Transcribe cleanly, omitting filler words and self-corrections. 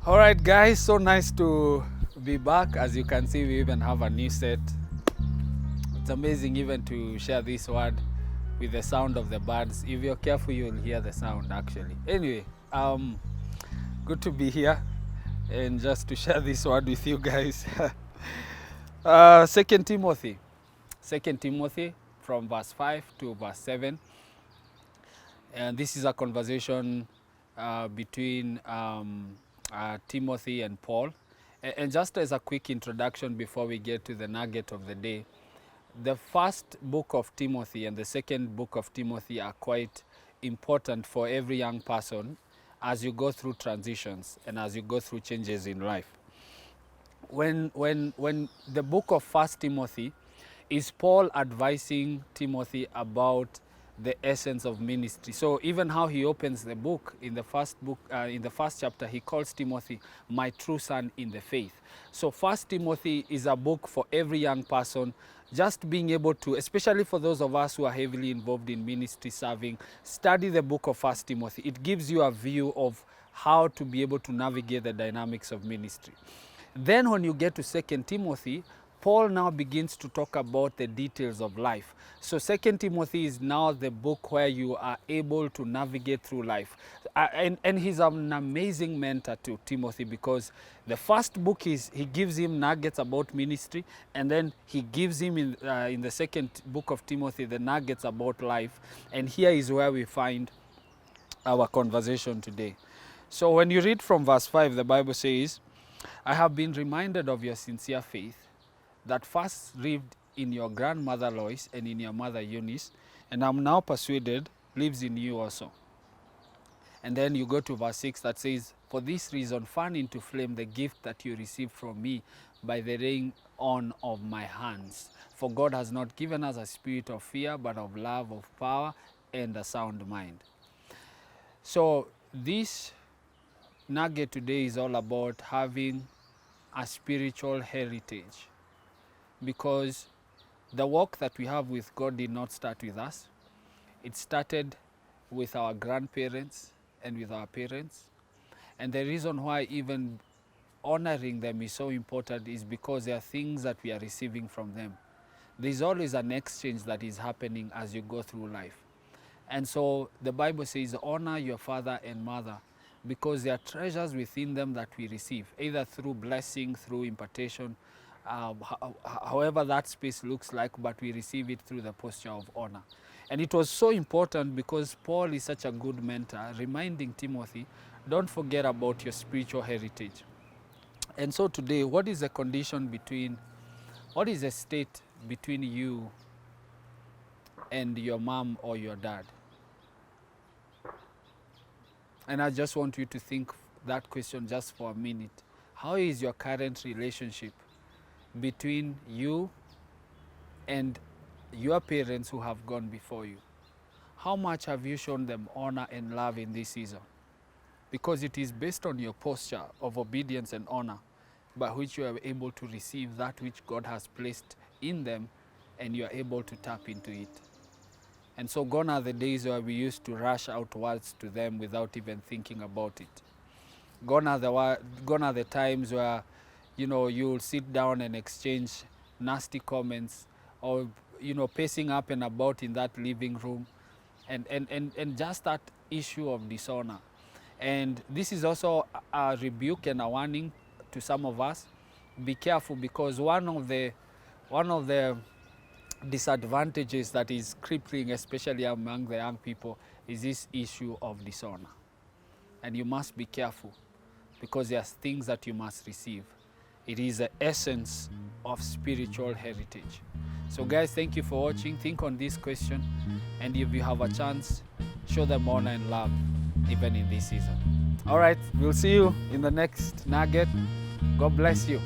All right, guys, so nice to be back. As you can see, we even have a new set. It's amazing even to share this word with the sound of the birds. If you're careful, you'll hear the sound actually. Anyway, good to be here and just to share this word with you guys. Second Timothy from verse 5 to verse 7. And this is a conversation between Timothy and Paul. And just as a quick introduction before we get to the nugget of the day, the first book of Timothy and the second book of Timothy are quite important for every young person as you go through transitions and as you go through changes in life. When the book of First Timothy is Paul advising Timothy about the essence of ministry. So even how he opens the book, in the first chapter, he calls Timothy my true son in the faith. So First Timothy is a book for every young person, just being able to, especially for those of us who are heavily involved in ministry serving, study the book of First Timothy. It gives you a view of how to be able to navigate the dynamics of ministry. Then when you get to 2 Timothy, Paul now begins to talk about the details of life. So 2 Timothy is now the book where you are able to navigate through life. And he's an amazing mentor to Timothy, because the first book is he gives him nuggets about ministry, and then he gives him in the second book of Timothy the nuggets about life. And here is where we find our conversation today. So when you read from verse 5, the Bible says, I have been reminded of your sincere faith that first lived in your grandmother Lois and in your mother Eunice, and I'm now persuaded lives in you also. And then you go to verse 6 that says, for this reason, fan into flame the gift that you received from me by the laying on of my hands. For God has not given us a spirit of fear, but of love, of power, and a sound mind. So this nugget today is all about having a spiritual heritage, because the walk that we have with God did not start with us. It started with our grandparents and with our parents. And the reason why even honoring them is so important is because there are things that we are receiving from them. There's always an exchange that is happening as you go through life. And so the Bible says, honor your father and mother, because there are treasures within them that we receive, either through blessing, through impartation, however that space looks like, but we receive it through the posture of honor. And it was so important because Paul is such a good mentor, reminding Timothy, don't forget about your spiritual heritage. And so today, what is the state between you and your mom or your dad? And I just want you to think that question just for a minute. How is your current relationship between you and your parents who have gone before you? How much have you shown them honor and love in this season? Because it is based on your posture of obedience and honor by which you are able to receive that which God has placed in them, and you are able to tap into it. And so gone are the days where we used to rush outwards to them without even thinking about it. Gone are the times where, you'll sit down and exchange nasty comments, or, pacing up and about in that living room, and just that issue of dishonor. And this is also a rebuke and a warning to some of us. Be careful, because one of the disadvantages that is crippling, especially among the young people, is this issue of dishonor. And you must be careful, because there's things that you must receive. It is the essence of spiritual heritage. So guys, thank you for watching. Think on this question, and if you have a chance, show them honor and love even in this season. All right, we'll see you in the next nugget. God bless you.